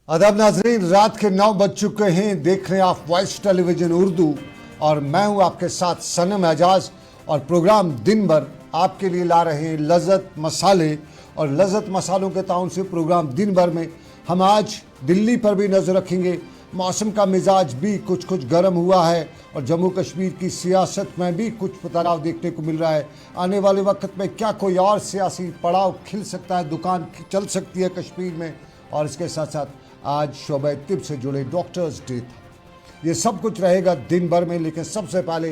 अदब नाजरीन, रात के 9 बज चुके हैं। देख रहे हैं आप वॉइस टेलीविजन उर्दू और मैं हूं आपके साथ सनम एजाज। और प्रोग्राम दिन भर आपके लिए ला रहे हैं लज़्ज़त मसाले। और लज़्ज़त मसालों के ताउन से प्रोग्राम दिन भर में हम आज दिल्ली पर भी नज़र रखेंगे। मौसम का मिजाज भी कुछ गर्म हुआ है और जम्मू कश्मीर की सियासत में भी कुछ बदलाव देखने को मिल रहा है। आने वाले वक्त में क्या कोई और सियासी पड़ाव खिल सकता है, दुकान चल सकती है कश्मीर में। और इसके साथ साथ आज शोबे तिब से जुड़े डॉक्टर्स डे था। ये सब कुछ रहेगा दिन भर में, लेकिन सबसे पहले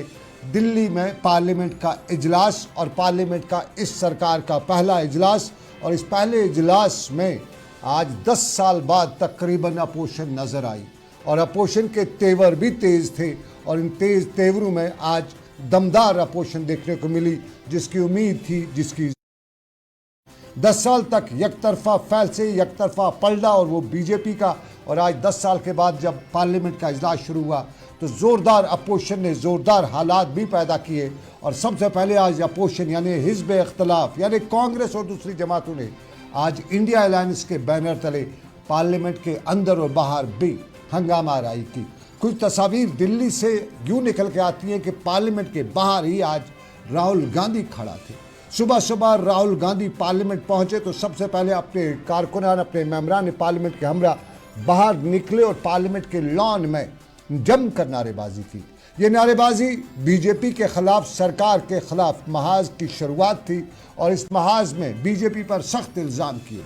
दिल्ली में पार्लियामेंट का इजलास और पार्लियामेंट का इस सरकार का पहला इजलास। और इस पहले इजलास में आज 10 साल बाद तकरीबन अपोजिशन नज़र आई और अपोजिशन के तेवर भी तेज़ थे। और इन तेज़ तेवरों में आज दमदार अपोजिशन देखने को मिली, जिसकी उम्मीद थी, जिसकी 10 साल तक एक तरफा फैसले, एक तरफा पलड़ा और वो बीजेपी का। और आज 10 साल के बाद जब पार्लियामेंट का इजलास शुरू हुआ तो ज़ोरदार अपोजिशन ने ज़ोरदार हालात भी पैदा किए। और सबसे पहले आज अपोजिशन यानी हिज़्ब इख्तिलाफ यानी कांग्रेस और दूसरी जमातों ने आज इंडिया अलायंस के बैनर तले पार्लियामेंट के अंदर और बाहर भी हंगामा आराई की। कुछ तस्वीर दिल्ली से यूँ निकल के आती हैं कि पार्लियामेंट के बाहर ही आज राहुल गांधी खड़ा थे। सुबह सुबह राहुल गांधी पार्लियामेंट पहुंचे तो सबसे पहले अपने कारकुनान, अपने मेंबरान पार्लियामेंट के हमरा बाहर निकले और पार्लियामेंट के लॉन में जमकर नारेबाजी की। ये नारेबाजी बीजेपी के खिलाफ, सरकार के खिलाफ महाज की शुरुआत थी। और इस महाज में बीजेपी पर सख्त इल्ज़ाम किए,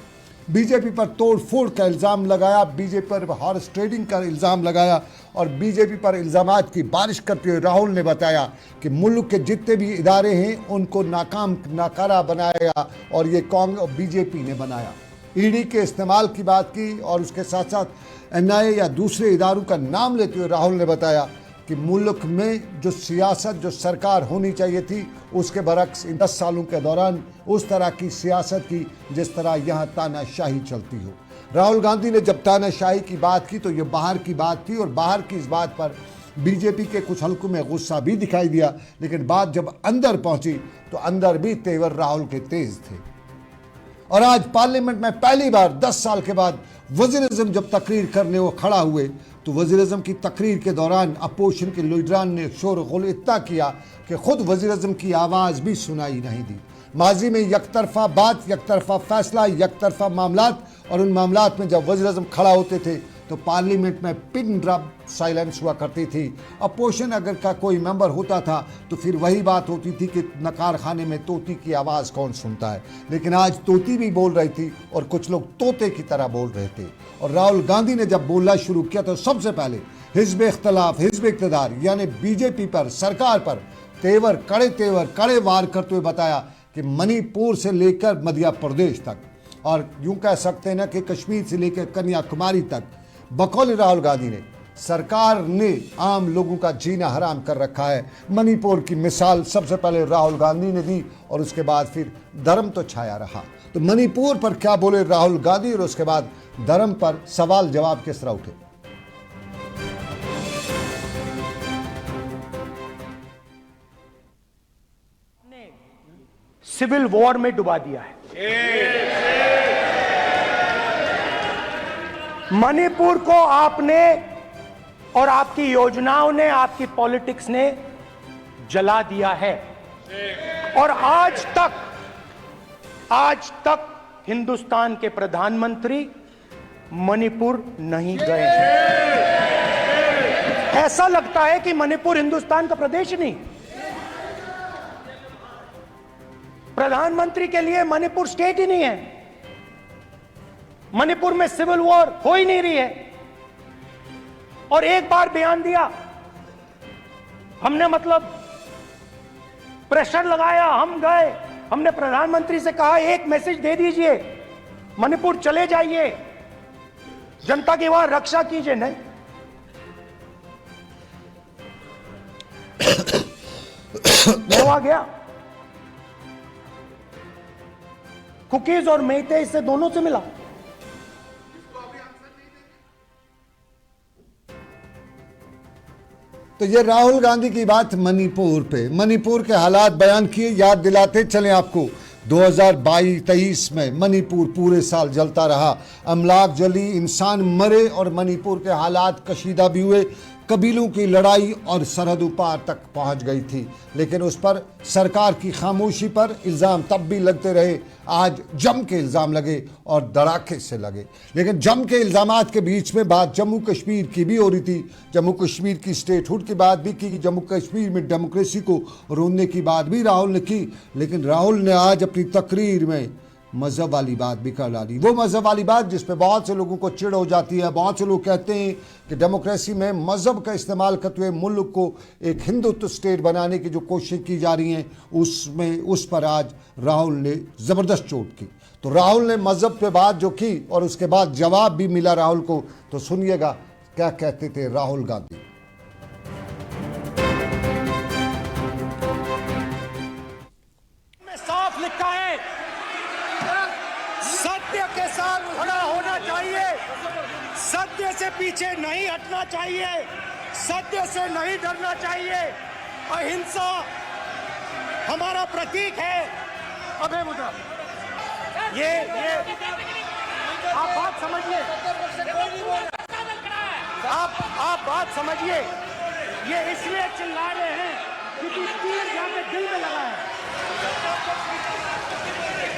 बीजेपी पर तोड़ फोड़ का इल्ज़ाम लगाया, बीजेपी पर हॉर्स ट्रेडिंग का इल्ज़ाम लगाया और बीजेपी पर इल्ज़ामात की बारिश करते हुए राहुल ने बताया कि मुल्क के जितने भी इदारे हैं उनको नाकारा बनाया और ये कांग्रेस बीजेपी ने बनाया। ईडी के इस्तेमाल की बात की और उसके साथ साथ एनआईए या दूसरे इदारों का नाम लेते हुए राहुल ने बताया कि मुल्क में जो सियासत, जो सरकार होनी चाहिए थी, उसके बरक्स इन 10 सालों के दौरान उस तरह की सियासत की जिस तरह यहाँ तानाशाही चलती हो। राहुल गांधी ने जब तानाशाही की बात की तो ये बाहर की बात थी और बाहर की इस बात पर बीजेपी के कुछ हलकों में गुस्सा भी दिखाई दिया। लेकिन बात जब अंदर पहुंची तो अंदर भी तेवर राहुल के तेज थे। और आज पार्लियामेंट में पहली बार 10 साल के बाद वज़ीर-ए-आज़म जब तकरीर करने वो खड़ा हुए तो वज़ीर-ए-आज़म की तकरीर के दौरान अपोजिशन के लीडरान ने शोर गुल इतना किया कि खुद वज़ीर-ए-आज़म की आवाज़ भी सुनाई नहीं दी। माजी में एक तरफा बात, एक तरफा फैसला, एक तरफा मामलात, और उन मामलात में जब वज़ीर-ए-आज़म खड़ा होते थे तो पार्लियामेंट में पिन ड्रॉप साइलेंस हुआ करती थी। अपोजिशन अगर का कोई मेंबर होता था तो फिर वही बात होती थी कि नकार खाने में तोती की आवाज़ कौन सुनता है। लेकिन आज तोती भी बोल रही थी और कुछ लोग तोते की तरह बोल रहे थे। और राहुल गांधी ने जब बोलना शुरू किया तो सबसे पहले हिज़्ब इख्तिलाफ, हिज़्ब इक़्तिदार यानी बीजेपी पर, सरकार पर कड़े वार करते हुए बताया कि मणिपुर से लेकर मध्य प्रदेश तक और यूं कह सकते हैं ना कि कश्मीर से लेकर कन्याकुमारी तक बकौल राहुल गांधी ने सरकार ने आम लोगों का जीना हराम कर रखा है। मणिपुर की मिसाल सबसे पहले राहुल गांधी ने दी और उसके बाद फिर धर्म तो छाया रहा। तो मणिपुर पर क्या बोले राहुल गांधी और उसके बाद धर्म पर सवाल जवाब किस तरह उठे। सिविल वॉर में डुबा दिया है। मणिपुर को आपने और आपकी योजनाओं ने, आपकी पॉलिटिक्स ने जला दिया है। और आज तक हिंदुस्तान के प्रधानमंत्री मणिपुर नहीं गए हैं। ऐसा लगता है कि मणिपुर हिंदुस्तान का प्रदेश नहीं। प्रधानमंत्री के लिए मणिपुर स्टेट ही नहीं है। मणिपुर में सिविल वॉर हो ही नहीं रही है। और एक बार बयान दिया हमने, मतलब प्रेशर लगाया, हम गए, हमने प्रधानमंत्री से कहा एक मैसेज दे दीजिए, मणिपुर चले जाइए, जनता की वहां रक्षा कीजिए। नहीं, मैं वहां गया, कुकीज और मेहते इससे दोनों से मिला। तो ये राहुल गांधी की बात मणिपुर पे, मणिपुर के हालात बयान किए। याद दिलाते चलें आपको, 2022-23 में मणिपुर पूरे साल जलता रहा, अमलाक जली, इंसान मरे और मणिपुर के हालात कशीदा भी हुए। कबीलों की लड़ाई और सरहद पार तक पहुंच गई थी, लेकिन उस पर सरकार की खामोशी पर इल्ज़ाम तब भी लगते रहे। आज जम के इल्ज़ाम लगे और धड़ाके से लगे, लेकिन जम के इल्ज़ामात के बीच में बात जम्मू कश्मीर की भी हो रही थी। जम्मू कश्मीर की स्टेटहुड की बात भी की, जम्मू कश्मीर में डेमोक्रेसी को रोकने की बात भी राहुल ने की, लेकिन राहुल ने आज अपनी तकरीर में मज़हब वाली बात भी कर डाली। वो मज़हब वाली बात जिस पे बहुत से लोगों को चिढ़ हो जाती है। बहुत से लोग कहते हैं कि डेमोक्रेसी में मज़हब का इस्तेमाल करते हुए मुल्क को एक हिंदुत्व स्टेट बनाने की जो कोशिश की जा रही हैं, उसमें उस पर आज राहुल ने ज़बरदस्त चोट की। तो राहुल ने मज़हब पे बात जो की और उसके बाद जवाब भी मिला राहुल को, तो सुनिएगा क्या कहते थे राहुल गांधी। साफ लिखा है, सत्य के साथ खड़ा होना चाहिए, सत्य से पीछे नहीं हटना चाहिए, सत्य से नहीं डरना चाहिए। अहिंसा हमारा प्रतीक है। अबे मुद्रा ये आप बात समझिए, आप बात समझिए। ये इसलिए चिल्ला रहे हैं क्योंकि तीर जाके दिल में लगा है,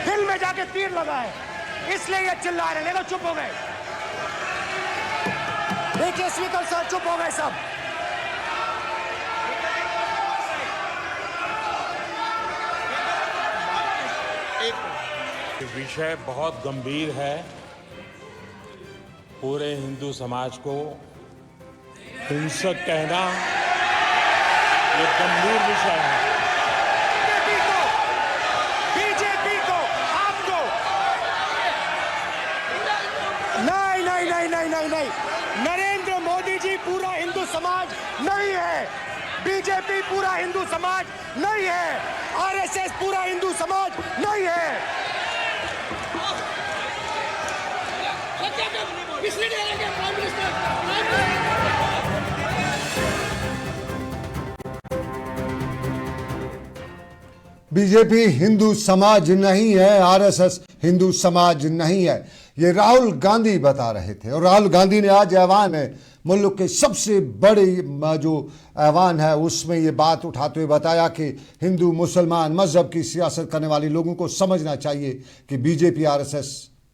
दिल में जाके तीर लगा है, इसलिए ये चिल्ला रहे हैं। देखो चुप हो गए, देखिए स्पीकर साहब चुप हो गए सब। विषय बहुत गंभीर है। पूरे हिंदू समाज को हिंसक कहना ये गंभीर विषय है। बीजेपी को आपको नहीं, नरेंद्र मोदी जी पूरा हिंदू समाज नहीं है, बीजेपी पूरा हिंदू समाज नहीं है, आरएसएस पूरा हिंदू समाज नहीं है। बीजेपी हिंदू समाज नहीं है, आरएसएस हिंदू समाज नहीं है, ये राहुल गांधी बता रहे थे। और राहुल गांधी ने आज ऐवान है, मुल्क के सबसे बड़े जो ऐवान है उसमें ये बात उठाते हुए बताया कि हिंदू मुसलमान मजहब की सियासत करने वाले लोगों को समझना चाहिए कि बीजेपी आरएसएस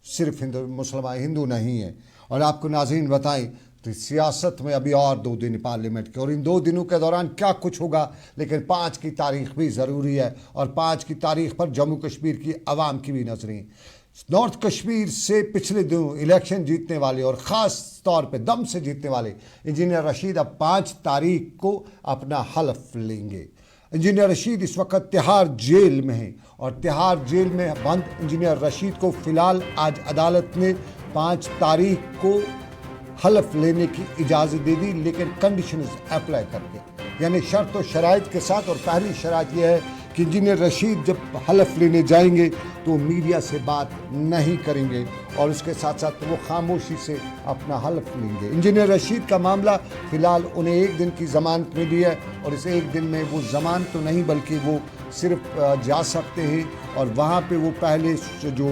सिर्फ हिंदू मुसलमान हिंदू नहीं है। और आपको नाज़रीन बताएं तो सियासत में अभी और 2 दिन पार्लियामेंट के, और इन 2 दिनों के दौरान क्या कुछ होगा, लेकिन 5 की तारीख भी ज़रूरी है। और 5 की तारीख पर जम्मू कश्मीर की आवाम की भी नजरें। नॉर्थ कश्मीर से पिछले दिनों इलेक्शन जीतने वाले और ख़ास तौर पे दम से जीतने वाले इंजीनियर रशीद अब 5 तारीख को अपना हल्फ लेंगे। इंजीनियर रशीद इस वक्त तिहाड़ जेल में हैं और तिहाड़ जेल में बंद इंजीनियर रशीद को फ़िलहाल आज अदालत ने 5 तारीख को हल्फ लेने की इजाज़त दे दी, लेकिन कंडीशंस अप्लाई करके, यानी शर्त और शराइत के साथ। और पहली शराइत यह है कि इंजीनियर रशीद जब हल्फ लेने जाएंगे तो मीडिया से बात नहीं करेंगे और उसके साथ साथ वो खामोशी से अपना हल्फ लेंगे। इंजीनियर रशीद का मामला फ़िलहाल उन्हें 1 दिन की ज़मानत मिली है और इस 1 दिन में वो ज़मानत तो नहीं बल्कि वो सिर्फ जा सकते हैं और वहाँ पे वो पहले जो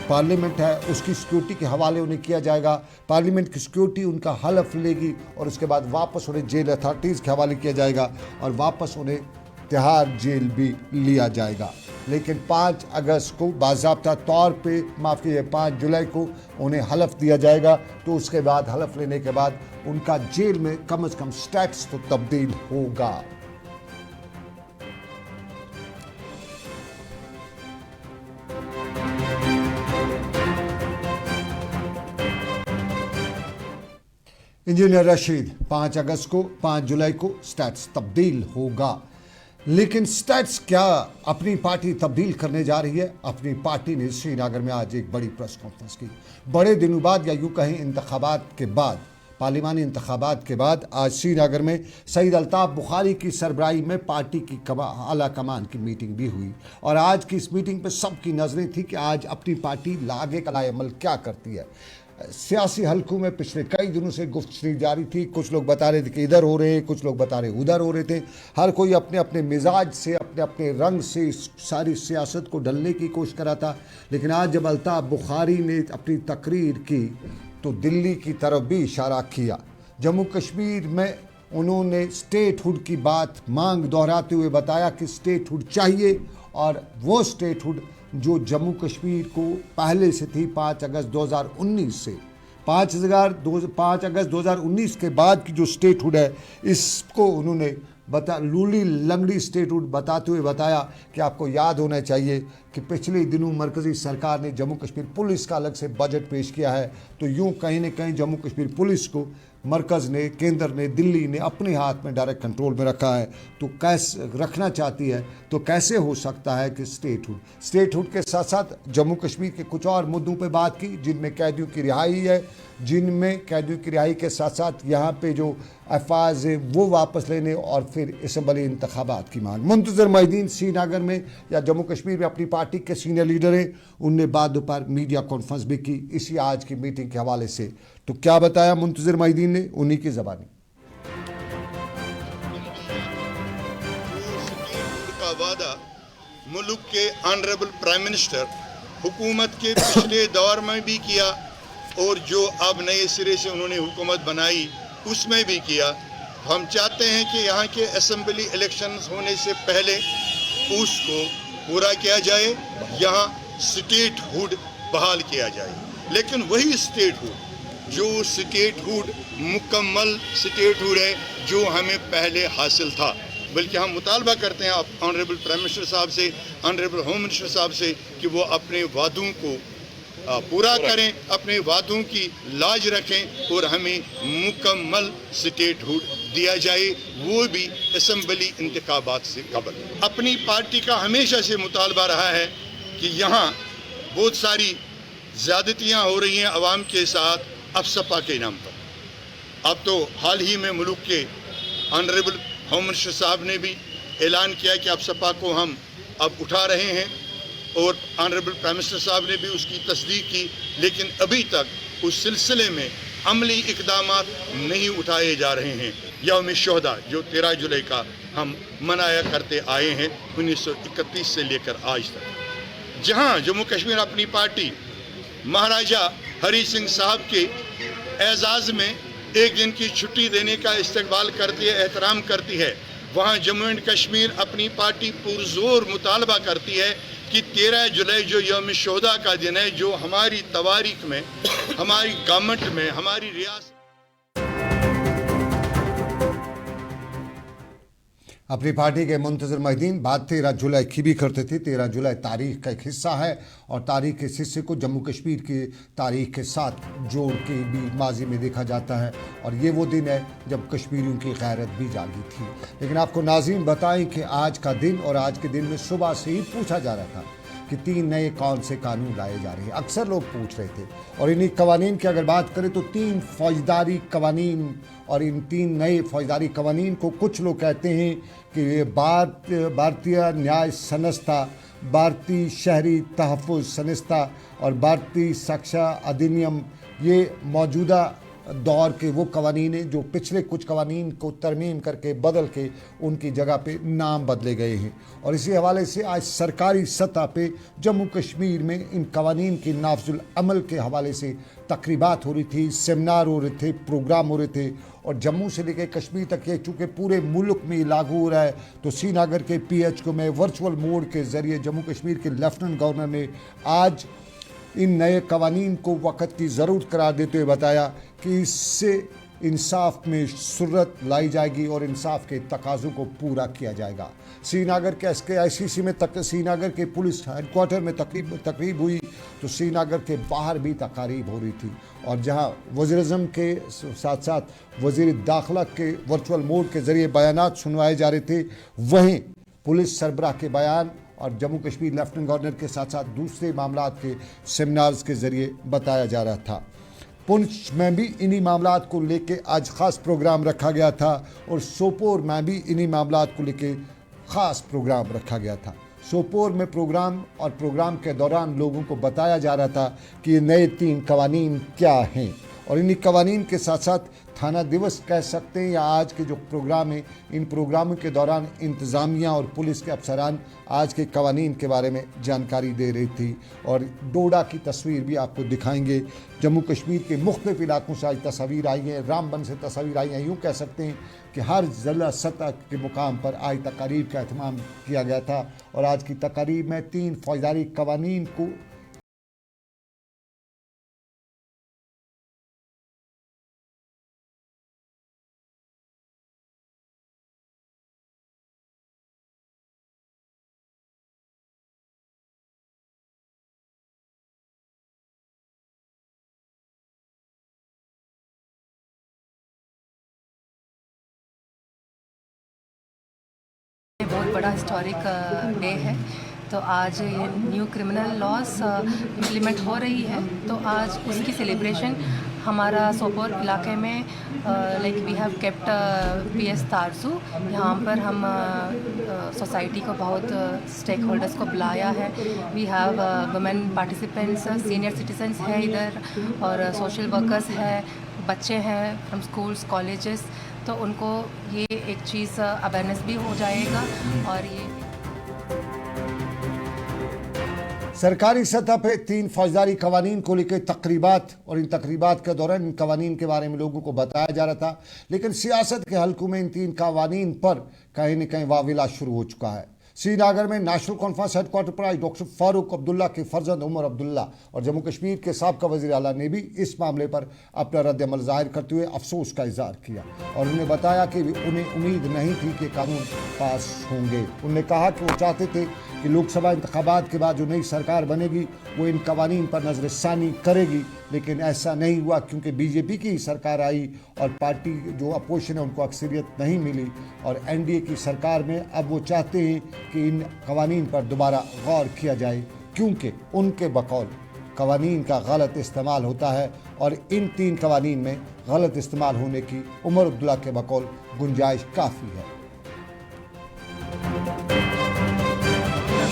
पार्लियामेंट है उसकी सिक्योरिटी के हवाले उन्हें किया जाएगा। पार्लियामेंट की सिक्योरिटी उनका हल्फ लेगी और उसके बाद वापस उन्हें जेल अथॉरिटीज़ के हवाले किया जाएगा और वापस उन्हें तिहाड़ जेल भी लिया जाएगा। लेकिन 5 अगस्त को बाज़ाब्ता तौर पे, माफ़ कीजिए 5 जुलाई को उन्हें हल्फ दिया जाएगा। तो उसके बाद हल्फ लेने के बाद उनका जेल में कम से कम स्टेटस तो तब्दील होगा। इंजीनियर रशीद 5 अगस्त को 5 जुलाई को स्टेटस तब्दील होगा। लेकिन स्टेट्स क्या अपनी पार्टी तब्दील करने जा रही है? अपनी पार्टी ने श्रीनगर में आज एक बड़ी प्रेस कॉन्फ्रेंस की। बड़े दिनों बाद या यूँ कहें इंतखाबात के बाद, पार्लिमानी इंतखाबात के बाद आज श्रीनगर में सईद अल्ताफ़ बुखारी की सरबराही में पार्टी की आला कमान की मीटिंग भी हुई। और आज की इस मीटिंग पर सबकी नज़रें थी कि आज अपनी पार्टी आगे का अमल क्या करती है। सियासी हलकों में पिछले कई दिनों से गुफ्तगू जारी थी। कुछ लोग बता रहे थे कि इधर हो रहे हैं, कुछ लोग बता रहे उधर हो रहे थे। हर कोई अपने अपने मिजाज से, अपने अपने रंग से इस सारी सियासत को ढलने की कोशिश करा था। लेकिन आज जब अल्ताफ़ बुखारी ने अपनी तकरीर की तो दिल्ली की तरफ भी इशारा किया। जम्मू कश्मीर में उन्होंने स्टेटहुड की बात मांग दोहराते हुए बताया कि स्टेटहुड चाहिए, और वो स्टेटहुड जो जम्मू कश्मीर को पहले से थी 5 अगस्त 2019 से, 5 अगस्त 2019 के बाद की जो स्टेटहुड है, इसको उन्होंने लूली लंगड़ी स्टेटहुड बताते हुए बताया कि आपको याद होना चाहिए कि पिछले दिनों मरकज़ी सरकार ने जम्मू कश्मीर पुलिस का अलग से बजट पेश किया है। तो यूँ कहीं न कहीं जम्मू कश्मीर पुलिस को मरकज़ ने, केंद्र ने, दिल्ली ने अपने हाथ में डायरेक्ट कंट्रोल में रखा है। तो कैसे रखना चाहती है, तो कैसे हो सकता है कि स्टेटहुड के साथ साथ जम्मू कश्मीर के कुछ और मुद्दों पे बात की, जिनमें कैदियों की रिहाई है, जिनमें कैदियों की रिहाई के साथ साथ यहाँ पे जो अफवाज है वो वापस लेने, और फिर असम्बली इंतखाबात की मांग। मुंतज़िर मोहिद्दीन श्रीनगर में या जम्मू कश्मीर में अपनी पार्टी के सीनियर लीडर हैं, उनने बाद दोपहर मीडिया कॉन्फ्रेंस भी की इसी आज की मीटिंग के हवाले से। तो क्या बताया मुंतज़िर मोहिद्दीन ने, उन्हीं की ज़बानी। का वादा मुल्क के ऑनरेबल प्राइम मिनिस्टर हुकूमत के पिछले दौर में भी किया, और जो अब नए सिरे से उन्होंने हुकूमत बनाई उसमें भी किया। हम चाहते हैं कि यहाँ के असेंबली इलेक्शन होने से पहले उसको पूरा किया जाए, यहाँ स्टेटहुड बहाल किया जाए। लेकिन वही स्टेटहुड जो स्टेटहुड मुकम्मल स्टेटहुड है जो हमें पहले हासिल था, बल्कि हम मुतालबा करते हैं ऑनरेबल प्राइम मिनिस्टर साहब से, ऑनरेबल होम मिनिस्टर साहब से कि वो अपने वादों को पूरा करें, अपने वादों की लाज रखें और हमें मुकम्मल स्टेटहुड दिया जाए, वो भी असेंबली इंतखाबात से कबल। अपनी पार्टी का हमेशा से मुतालबा रहा है कि यहाँ बहुत सारी ज़्यादतियाँ हो रही हैं अवाम के साथ अफसपा के नाम पर। अब तो हाल ही में मुल्क के ऑनरेबल होम मिनिस्टर साहब ने भी ऐलान किया कि अफसपा को हम अब उठा रहे हैं, और ऑनरेबल प्राइम मिनिस्टर साहब ने भी उसकी तस्दीक की। लेकिन अभी तक उस सिलसिले में अमली इक़दाम नहीं उठाए जा रहे हैं। यौम शोहदा जो 13 जुलाई का हम मनाया करते आए हैं 1931 से लेकर आज तक, जहां जम्मू कश्मीर अपनी पार्टी महाराजा हरी सिंह साहब के एजाज़ में एक दिन की छुट्टी देने का इस्तकबाल करती है, एहतराम करती है, वहाँ जम्मू एंड कश्मीर अपनी पार्टी पुरजोर मुतालबा करती है कि 13 जुलाई जो यौम शोहदा का दिन है, जो हमारी तवारीख में, हमारी गवर्नमेंट में, हमारी रियासत। अपनी पार्टी के मुंतज़िर मोहिद्दीन बात 13 जुलाई की भी करते थे। 13 जुलाई तारीख का एक हिस्सा है, और तारीख के इस हिस्से को जम्मू कश्मीर की तारीख के साथ जोड़ के भी माजी में देखा जाता है, और ये वो दिन है जब कश्मीरियों की गैरत भी जागी थी। लेकिन आपको नाज़रीन बताएं कि आज का दिन, और आज के दिन में सुबह से ही पूछा जा रहा था कि 3 नए कौन से कानून लाए जा रहे हैं। अक्सर लोग पूछ रहे थे, और इन्हीं कवानीन की अगर बात करें तो 3 फौजदारी कवानीन, और इन 3 नए फौजदारी कवानीन को कुछ लोग कहते हैं कि ये भारतीय न्याय संस्था, भारतीय शहरी तहफ़्फ़ुज़ संस्था और भारतीय शिक्षा अधिनियम, ये मौजूदा दौर के वो कवानीन हैं जो पिछले कुछ कवानीन को तरमीम करके बदल के उनकी जगह पे नाम बदले गए हैं। और इसी हवाले से आज सरकारी सतह पे जम्मू कश्मीर में इन कवानीन के नाफजुल अमल के हवाले से तकरीबात हो रही थी, सेमिनार हो रहे थे, प्रोग्राम हो रहे थे। और जम्मू से लेकर कश्मीर तक ये चूँकि पूरे मुल्क में लागू हो रहा है, तो श्रीनगर के PHQ में वर्चुअल मोड के ज़रिए जम्मू कश्मीर के लेफ्टिनेंट गवर्नर ने आज इन नए कवानीन को वक़्त की ज़रूरत करार देते हुए बताया कि इससे इंसाफ में सुर्रत लाई जाएगी और इंसाफ के तकाज़ों को पूरा किया जाएगा। श्रीनगर के SKICC में श्रीनगर के पुलिस हेडक्वार्टर में तकरीब हुई, तो श्रीनगर के बाहर भी तकारीब हो रही थी, और जहां वज़ीर-ए-आज़म के साथ साथ वज़ीर दाखिला के वर्चुअल मोड के ज़रिए बयानात सुनवाए जा रहे थे, वहीं पुलिस सरबराह के बयान और जम्मू कश्मीर लेफ्टिनेंट गवर्नर के साथ साथ दूसरे मामलात के सेमिनार्स के ज़रिए बताया जा रहा था। पुंछ में भी इन्हीं मामलात को लेके आज ख़ास प्रोग्राम रखा गया था, और सोपोर में भी इन्हीं मामलात को लेके ख़ास प्रोग्राम रखा गया था। सोपोर में प्रोग्राम और प्रोग्राम के दौरान लोगों को बताया जा रहा था कि ये नए 3 कवानीन क्या हैं और इन्हीं कवानीन के साथ साथ थाना दिवस कह सकते हैं या आज के जो प्रोग्राम है, इन प्रोग्रामों के दौरान इंतज़ामिया और पुलिस के अफसरान आज के कवानीन के बारे में जानकारी दे रही थी और डोडा की तस्वीर भी आपको दिखाएंगे। जम्मू कश्मीर के मुख्तलिफ इलाकों से आज तस्वीर आई हैं, रामबन से तस्वीर आई हैं। यूँ कह सकते हैं कि हर ज़िला सतह के मुकाम पर आज तकारीब का एहतमाम किया गया था और आज की तकारीब में 3 फौजदारी कवानीन को बहुत बड़ा हिस्टोरिक डे है। तो आज ये न्यू क्रिमिनल लॉस इम्प्लीमेंट हो रही है, तो आज उसकी सेलिब्रेशन हमारा सोपोर इलाके में like we have kept PS Tarsu. यहाँ पर हम सोसाइटी को बहुत स्टेक होल्डर्स को बुलाया है। We have women participants, senior citizens है इधर और सोशल वर्कर्स है, बच्चे हैं फ्रॉम स्कूल्स कॉलेजेस। तो उनको ये एक चीज़ अवेयरनेस भी हो जाएगा और ये सरकारी सतह पे 3 फौजदारी कवानीन को लेकर तकरीबात और इन तकरीबात के दौरान इन कवानीन के बारे में लोगों को बताया जा रहा था, लेकिन सियासत के हलकों में इन 3 कवानीन पर कहीं न कहीं वाविला शुरू हो चुका है। श्रीनगर में नेशनल कॉन्फ्रेंस हेडक्वार्टर पर आज डॉक्टर फारूक अब्दुल्ला के फर्जंद उमर अब्दुल्ला और जम्मू कश्मीर के साबका वज़ीर आला ने भी इस मामले पर अपना रद्द-ए-अमल ज़ाहिर करते हुए अफसोस का इज़हार किया और उन्होंने बताया कि उन्हें उम्मीद नहीं थी कि कानून पास होंगे। उन्होंने कहा कि वो चाहते थे कि लोकसभा इंतखाबात के बाद जो नई सरकार बनेगी वो इन कवानीन पर नज़रसानी करेगी, लेकिन ऐसा नहीं हुआ क्योंकि बीजेपी की सरकार आई और पार्टी जो अपोजिशन है उनको अक्सरियत नहीं मिली और NDA की सरकार में अब वो चाहते हैं कि इन कवानीन पर दोबारा गौर किया जाए क्योंकि उनके बकौल कवानीन का गलत इस्तेमाल होता है और इन 3 कवानीन में गलत इस्तेमाल होने की उमर अब्दुल्ला के बकौल गुंजाइश काफ़ी है।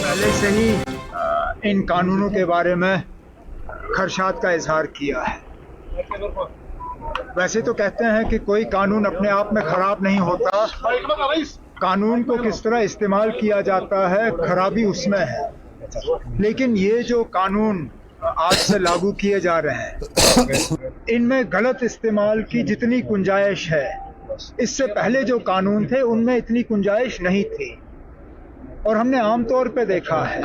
पहले से ही इन कानूनों के बारे में खदशात का इजहार किया है। वैसे तो कहते हैं कि कोई कानून अपने आप में खराब नहीं होता, कानून को किस तरह इस्तेमाल किया जाता है खराबी उसमें है। लेकिन ये जो कानून आज से लागू किए जा रहे हैं इनमें गलत इस्तेमाल की जितनी गुंजाइश है, इससे पहले जो कानून थे उनमें इतनी गुंजाइश नहीं थी और हमने आमतौर पे देखा है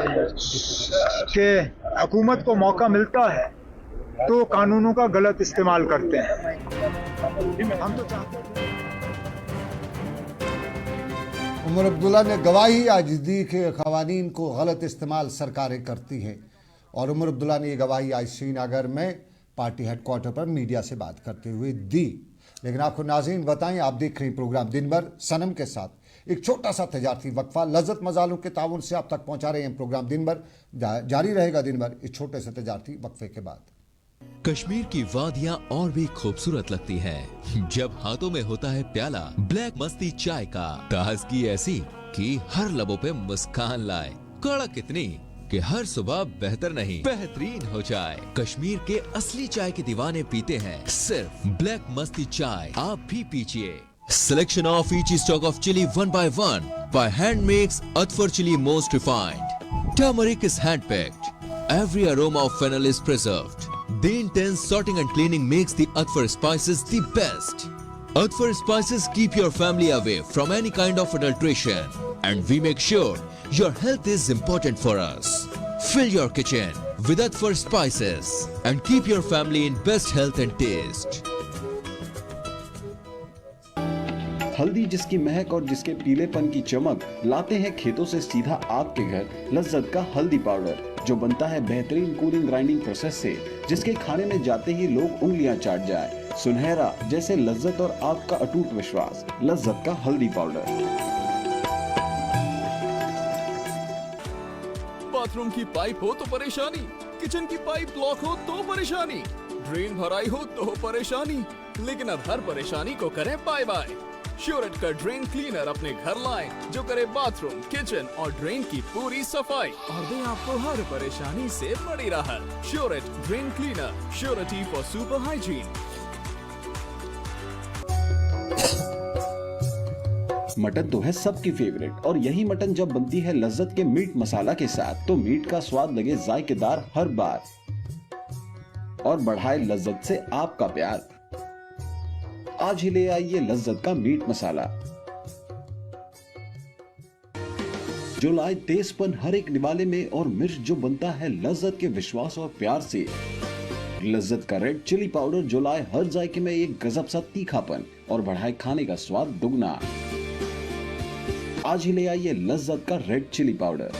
कि हुकूमत को मौका मिलता है तो कानूनों का गलत इस्तेमाल करते हैं। हम तो चाहते हैं उमर अब्दुल्ला ने गवाही आज दी कि कवानीन को गलत इस्तेमाल सरकारें करती हैं और उमर अब्दुल्ला ने ये गवाही आज श्रीनगर में पार्टी हेडक्वार्टर पर मीडिया से बात करते हुए दी। लेकिन आपको नाज़रीन बताएं, आप देख रहे हैं प्रोग्राम दिन भर सनम के साथ। एक छोटा सा तजारती वक्फा लज्जत मजालूम के ताउन से आप तक पहुंचा रहे हैं। प्रोग्राम दिन भर जारी रहेगा दिन भर इस छोटे से तजारती वक्फे के बाद। कश्मीर की वादियां और भी खूबसूरत लगती हैं जब हाथों में होता है प्याला ब्लैक मस्ती चाय का। ताजगी ऐसी कि हर लबों पे मुस्कान लाए, कड़क इतनी कि हर सुबह बेहतर नहीं बेहतरीन हो जाए। कश्मीर के असली चाय के दीवाने पीते हैं सिर्फ ब्लैक मस्ती चाय, आप भी पीजिए। Selection of each stock of chili one by one by hand makes Atfar chili most refined. Turmeric is hand picked. Every aroma of fennel is preserved. The intense sorting and cleaning makes the Atfar spices the best. Atfar spices keep your family away from any kind of adulteration, and we make sure your health is important for us. Fill your kitchen with Atfar spices and keep your family in best health and taste. हल्दी जिसकी महक और जिसके पीलेपन की चमक लाते हैं खेतों से सीधा आपके घर लज्जत का हल्दी पाउडर, जो बनता है बेहतरीन कूलिंग ग्राइंडिंग प्रोसेस से, जिसके खाने में जाते ही लोग उंगलियां चाट जाए। सुनहरा जैसे लज्जत और आपका अटूट विश्वास, लज्जत का हल्दी पाउडर। बाथरूम की पाइप हो तो परेशानी, किचन की पाइप ब्लॉक हो तो परेशानी, ड्रेन भराई हो तो परेशानी, लेकिन अब हर परेशानी को करें बाय बाय। श्योरेट का ड्रेन क्लीनर अपने घर लाएं, जो करे बाथरूम, किचन और ड्रेन की पूरी सफाई और दे आपको हर परेशानी से बड़ी राहत। श्योरेट drain cleaner, surety for super hygiene. Mutton तो है सबकी फेवरेट, और यही मटन जब बनती है लज्जत के मीट मसाला के साथ, तो मीट का स्वाद लगे जायकेदार हर बार और बढ़ाए लज्जत से आपका प्यार। आज ही ले आइए लज्जत का मीट मसाला, जो लाए तेजपन हर एक निवाले में और मिर्च जो बनता है लज्जत के विश्वास और प्यार से। लज्जत का रेड चिली पाउडर जो लाए हर जायके में एक गजब सा तीखापन और बढ़ाए खाने का स्वाद दुगना। आज ही ले आइए लज्जत का रेड चिली पाउडर।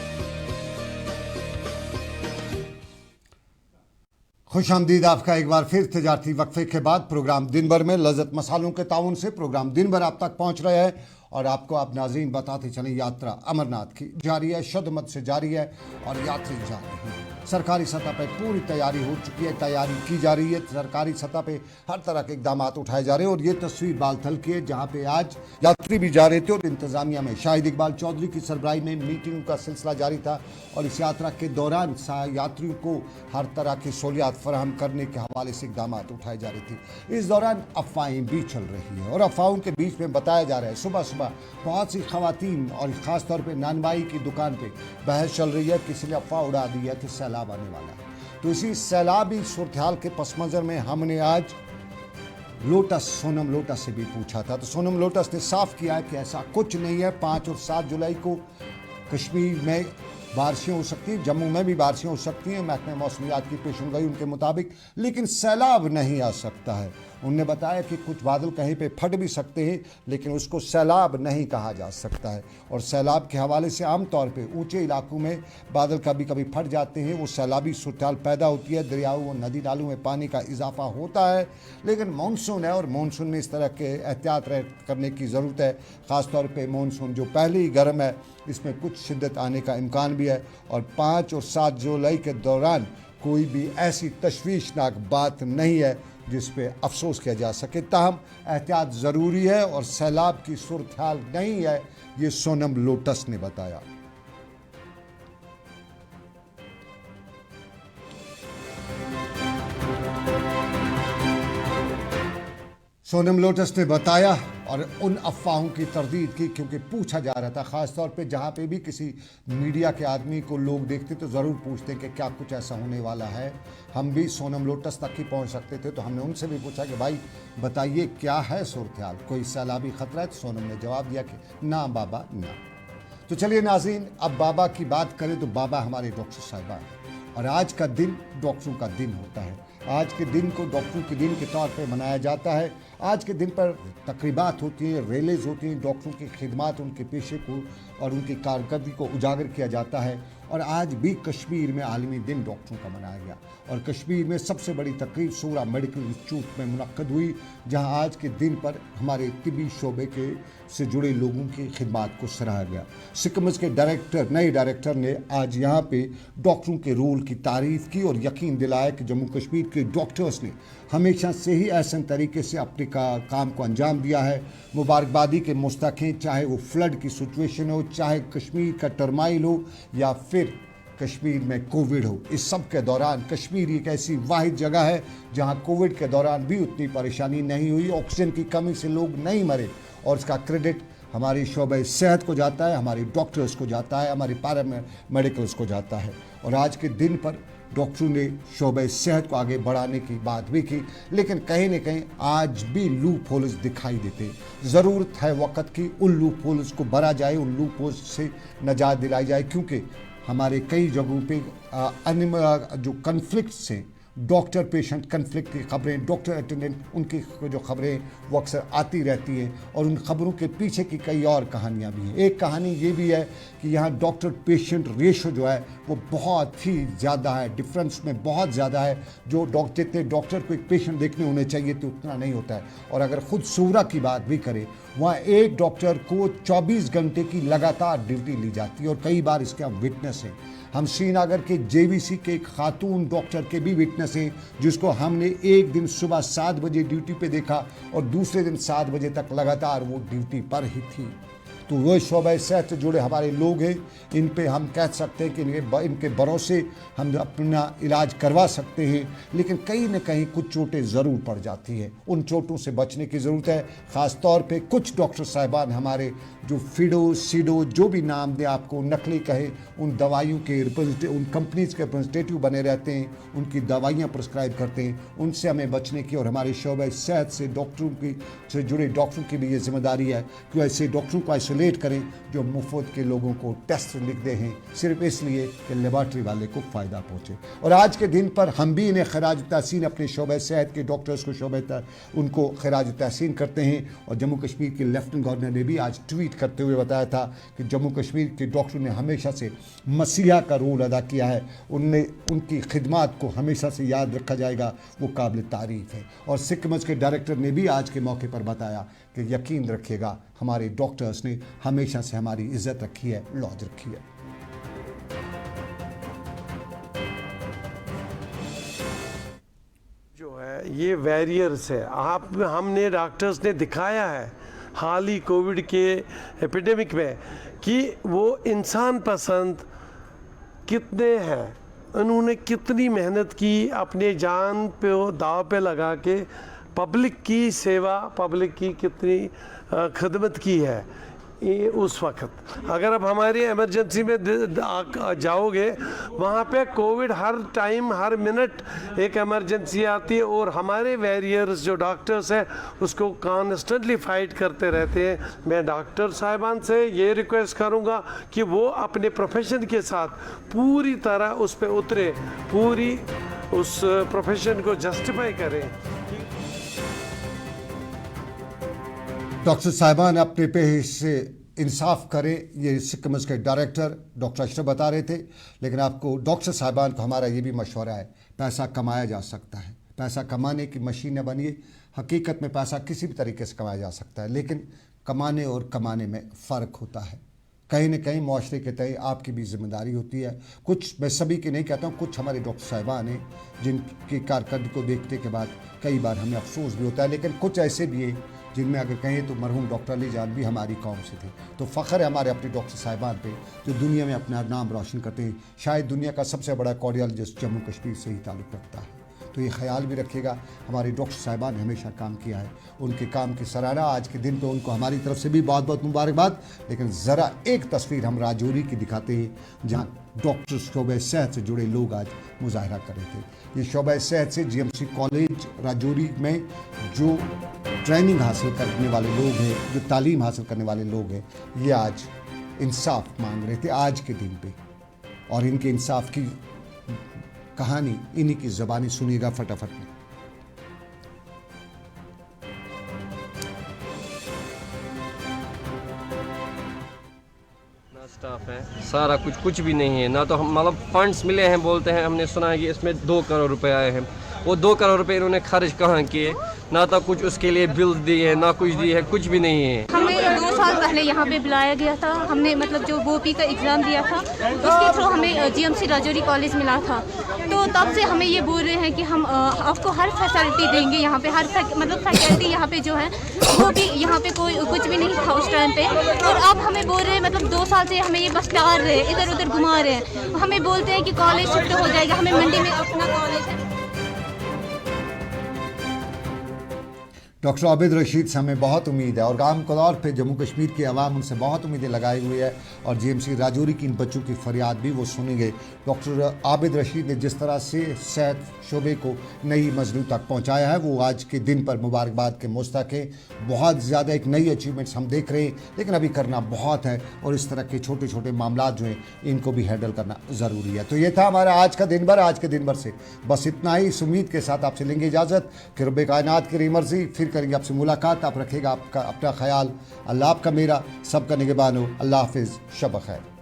खुशामदीद आपका एक बार फिर तजारती वक्फे के बाद प्रोग्राम दिन भर में लज्जत मसालों के ताउन से प्रोग्राम दिन भर आप तक पहुंच रहे हैं और आपको आप नाज़रीन बताते चलें यात्रा अमरनाथ की जारी है, शदमत से जारी है और यात्री जा रहे हैं। सरकारी सतह पर पूरी तैयारी हो चुकी है, तैयारी की जा रही है, सरकारी सतह पे हर तरह के इकदाम उठाए जा रहे हैं। और ये तस्वीर बालथल की है जहाँ पे आज यात्री भी जा रहे थे और इंतजामिया में शाहिद इकबाल चौधरी की सरबराही में मीटिंग का सिलसिला जारी था और इस यात्रा के दौरान यात्रियों को हर तरह की सहूलियात फराहम करने के हवाले से इकदाम उठाए जा रहे थे। इस दौरान अफवाहें भी चल रही है और अफवाहों के बीच में बताया जा रहा है सुबह सुबह बहुत सी खवातीन और ख़ास तौर पे नानबाई की दुकान पे बहस चल रही है, किसी ने अफवाह उड़ा दी है कि सैलाब आने वाला है। तो इसी सैलाबी सूरत हाल के पस मंज़र में हमने आज सोनम लोटस से भी पूछा था, तो सोनम लोटस ने साफ किया है कि ऐसा कुछ नहीं है। 5 और 7 जुलाई को कश्मीर में बारिशें हो सकती हैं, जम्मू में भी बारिशें हो सकती हैं महकमे मौसमियात की पेशेनगोई उनके मुताबिक, लेकिन सैलाब नहीं आ सकता है। उन्होंने बताया कि कुछ बादल कहीं पे फट भी सकते हैं लेकिन उसको सैलाब नहीं कहा जा सकता है। और सैलाब के हवाले से आम तौर पे ऊंचे इलाकों में बादल कभी कभी फट जाते हैं, वो सैलाबी सूरत पैदा होती है, दरियाओं और नदी नालों में पानी का इजाफा होता है। लेकिन मानसून है और मानसून में इस तरह के एहतियात करने की ज़रूरत है। ख़ास तौर पर मानसून जो पहले ही गर्म है, इसमें कुछ शिद्दत आने का इम्कान भी है और 5 और 7 जुलाई के दौरान कोई भी ऐसी तशवीशनाक बात नहीं है जिस पे अफसोस किया जा सके। ताहम एहतियात ज़रूरी है और सैलाब की सूरत हाल नहीं है, ये सोनम लोटस ने बताया। सोनम लोटस ने बताया और उन अफवाहों की तरदीद की क्योंकि पूछा जा रहा था, ख़ास तौर पे जहाँ पे भी किसी मीडिया के आदमी को लोग देखते तो ज़रूर पूछते कि क्या कुछ ऐसा होने वाला है। हम भी सोनम लोटस तक ही पहुँच सकते थे, तो हमने उनसे भी पूछा कि भाई बताइए क्या है सूरत हाल, कोई सैलाबी ख़तरा है? तो सोनम ने जवाब दिया कि ना बाबा ना। तो चलिए नाज़रीन, अब बाबा की बात करें तो बाबा हमारे डॉक्टर साहिबान और आज का दिन डॉक्टरों का दिन होता है। आज के दिन को डॉक्टरों के दिन के तौर पे मनाया जाता है। आज के दिन पर तकरीबात होती हैं, रैलीज़ होती हैं, डॉक्टरों की खिदमत, उनके पेशे को और उनकी कारकर्दगी को उजागर किया जाता है। और आज भी कश्मीर में आलमी दिन डॉक्टरों का मनाया गया और कश्मीर में सबसे बड़ी तकरीब सूरा मेडिकल इंस्टीट्यूट में मुनक्कद हुई, जहां आज के दिन पर हमारे तिबी शोबे के से जुड़े लोगों की खिदमत को सराहा गया। सिकमस के नए डायरेक्टर ने आज यहाँ पे डॉक्टरों के रोल की तारीफ़ की और यकीन दिलाया कि जम्मू कश्मीर के डॉक्टर्स ने हमेशा से ही ऐसे तरीके से अपने काम को अंजाम दिया है। मुबारकबादी के मुस्तक हैं, चाहे वो फ्लड की सिचुएशन हो, चाहे कश्मीर का टर्माइल हो या फिर कश्मीर में कोविड हो। इस सब के दौरान कश्मीर एक ऐसी वाहिद जगह है जहां कोविड के दौरान भी उतनी परेशानी नहीं हुई, ऑक्सीजन की कमी से लोग नहीं मरे और इसका क्रेडिट हमारी शोबे सेहत को जाता है, हमारे डॉक्टर्स को जाता है, हमारे पैरा मेडिकल्स को जाता है। और आज के दिन पर डॉक्टरों ने शोबे सेहत को आगे बढ़ाने की बात भी की, लेकिन कहीं न कहीं आज भी लूप होल्स दिखाई देते। ज़रूरत है वक्त की उन लूप होल्स को भरा जाए, उन लूप होल्स से निजात दिलाई जाए, क्योंकि हमारे कई जगहों पे जो कन्फ्लिक्ट्स हैं, डॉक्टर पेशेंट कन्फ्लिक्ट की खबरें, डॉक्टर अटेंडेंट उनकी जो खबरें वो अक्सर आती रहती हैं और उन खबरों के पीछे की कई और कहानियाँ भी हैं। एक कहानी ये भी है कि यहाँ डॉक्टर पेशेंट रेशो जो है वो बहुत ही ज़्यादा है, डिफरेंस में बहुत ज़्यादा है। जो जितने डॉक्टर को एक पेशेंट देखने होने चाहिए तो उतना नहीं होता है। और अगर ख़ुद सूरा की बात भी करें, वहाँ एक डॉक्टर को 24 घंटे की लगातार ड्यूटी ली जाती है और कई बार इसके हम विटनेस हैं। हम श्रीनगर के JVC के एक खातून डॉक्टर के भी विटनेस विटनेस हैं जिसको हमने एक दिन सुबह 7 बजे ड्यूटी पे देखा और दूसरे दिन 7 बजे तक लगातार वो ड्यूटी पर ही थी। तो वो शोबे सेहत से जुड़े हमारे लोग हैं, इन पे हम कह सकते हैं कि इनके भरोसे हम अपना इलाज करवा सकते हैं, लेकिन कहीं ना कहीं कुछ चोटें ज़रूर पड़ जाती हैं। उन चोटों से बचने की ज़रूरत है। ख़ास तौर पे कुछ डॉक्टर साहिबान हमारे जो फिडो सीडो जो भी नाम दे आपको, नकली कहे, उन दवाइयों के उन कंपनीज़ के रिप्रेजेंटेटिव बने रहते हैं, उनकी दवाइयाँ प्रिस्क्राइब करते हैं। उनसे हमें बचने की और हमारे शोबे सेहत से डॉक्टरों की से जुड़े डॉक्टरों की भी ये जिम्मेदारी है कि ऐसे डॉक्टरों को आइसोलेट करें जो मुफ्त के लोगों को टेस्ट लिख दे हैं सिर्फ इसलिए कि लेबॉर्ट्री वाले को फ़ायदा पहुँचे। और आज के दिन पर हम भी इन्हें खराज तहसीन अपने शोबे सेहत के डॉक्टर्स को उनको खराज तहसीन करते हैं। और जम्मू कश्मीर के लेफ्टिनेंट गवर्नर ने भी आज ट्वीट करते हुए बताया था कि जम्मू कश्मीर के डॉक्टरों ने हमेशा से मसीहा का रोल अदा किया है, उनकी खिदमात को हमेशा से याद रखा जाएगा, वो काबिल तारीफ़ है। और सिक्किम्स के डायरेक्टर ने भी आज के मौके पर बताया कि यकीन रखिएगा हमारे डॉक्टर्स ने हमेशा से हमारी इज्जत रखी है, लॉज रखी है। जो है ये वैरियर्स है। हमने डॉक्टर्स ने दिखाया है हाल ही कोविड के एपिडेमिक में कि वो इंसान पसंद कितने हैं, उन्होंने कितनी मेहनत की, अपने जान पे दाव पे लगा के पब्लिक की सेवा, पब्लिक की कितनी खिदमत की है। ये उस वक्त अगर अब हमारी इमरजेंसी में जाओगे वहाँ पे कोविड हर टाइम हर मिनट एक इमरजेंसी आती है और हमारे वैरियर्स जो डॉक्टर्स हैं उसको कॉन्स्टेंटली फाइट करते रहते हैं। मैं डॉक्टर साहिबान से ये रिक्वेस्ट करूँगा कि वो अपने प्रोफेशन के साथ पूरी तरह उस पर उतरे, पूरी उस प्रोफेशन को जस्टिफाई करें। डॉक्टर साहिबान अपने पे से इंसाफ करें, ये सिक्किम्स के डायरेक्टर डॉक्टर अशरफ बता रहे थे। लेकिन आपको डॉक्टर साहिबान को हमारा ये भी मशवरा है, पैसा कमाया जा सकता है, पैसा कमाने की मशीन न बनिए। हकीकत में पैसा किसी भी तरीके से कमाया जा सकता है, लेकिन कमाने और कमाने में फ़र्क होता है। कहीं न कहीं मुआशरे के तय आपकी भी जिम्मेदारी होती है। कुछ, मैं सभी की नहीं कहता हूँ, कुछ हमारे डॉक्टर साहिबान हैं जिनकी कारकर्दगी को देखने के बाद कई बार हमें अफसोस भी होता है, लेकिन कुछ ऐसे भी हैं जिनमें अगर कहें तो मरहूम डॉक्टर अली जान भी हमारी कौम से थे। तो फ़ख्र है हमारे अपने डॉक्टर साहिबान पे जो दुनिया में अपना नाम रोशन करते हैं। शायद दुनिया का सबसे बड़ा कार्डियोलॉजिस्ट जम्मू कश्मीर से ही ताल्लुक़ रखता है। तो ये ख्याल भी रखिएगा, हमारे डॉक्टर साहिबान ने हमेशा काम किया है, उनके काम की सराहना। आज के दिन तो उनको हमारी तरफ से भी बहुत बहुत मुबारकबाद। लेकिन ज़रा एक तस्वीर हम राजौरी की दिखाते हैं जहाँ डॉक्टर शोबे सेहत से जुड़े लोग आज मुजाहरा कर रहे थे। ये शोबे सेहत से GMC कॉलेज राजौरी में जो ट्रेनिंग हासिल करने वाले लोग हैं, जो तालीम हासिल करने वाले लोग हैं, ये आज इंसाफ मांग रहे थे आज के दिन पे। और इनके इंसाफ की कहानी इन्हीं की ज़बानी सुनिएगा फटाफट में। स्टाफ है सारा कुछ भी नहीं है ना। तो हम मतलब फंड्स मिले हैं, बोलते हैं, हमने सुना है कि इसमें 2 करोड़ रुपए आए हैं। वो 2 करोड़ रुपए इन्होंने खर्च कहाँ किए, ना तो कुछ उसके लिए बिल दिए, ना कुछ दिए है, कुछ भी नहीं है। हमें 2 साल पहले यहाँ पे बुलाया गया था, हमने मतलब जो WOP का एग्ज़ाम दिया था उसके थ्रू हमें GMC राजौरी कॉलेज मिला था। तो तब से हमें ये बोल रहे हैं कि हम आपको हर फैसिलिटी देंगे, यहाँ पे हर मतलब फैकल्टी यहाँ पे जो है वो भी यहाँ पे कोई कुछ भी नहीं था उस टाइम पे। और अब हमें बोल रहे हैं मतलब 2 साल से हमें ये बस टाल रहे हैं, इधर उधर घुमा रहे हैं। हमें बोलते हैं कि कॉलेज शिफ्ट हो जाएगा, हमें मंडी में अपना कॉलेज है। डॉक्टर आबिद रशीद से हमें बहुत उम्मीद है और आम तौर पे जम्मू कश्मीर की आवाम उनसे बहुत उम्मीदें लगाई हुई है और GMC राजौरी की इन बच्चों की फरियाद भी वो सुनेंगे। डॉक्टर आबिद रशीद ने जिस तरह से सेहत शोबे को नई मंजिलों तक पहुंचाया है वो आज के दिन पर मुबारकबाद के मुस्तहक है। बहुत ज़्यादा एक नई अचीवमेंट्स हम देख रहे हैं, लेकिन अभी करना बहुत है और इस तरह के छोटे छोटे मामला जो हैं इनको भी हैंडल करना ज़रूरी है। तो ये था हमारा आज का दिन भर। आज के दिन भर से बस इतना ही। इस उम्मीद के साथ आपसे लेंगे इजाज़त कि रब्बे कायनात की मर्ज़ी, फिर करेंगे आपसे मुलाकात। आप रखेगा आपका अपना ख्याल। अल्लाह आपका मेरा सबका निगहबान हो। अल्लाह हाफिज़, शब खैर।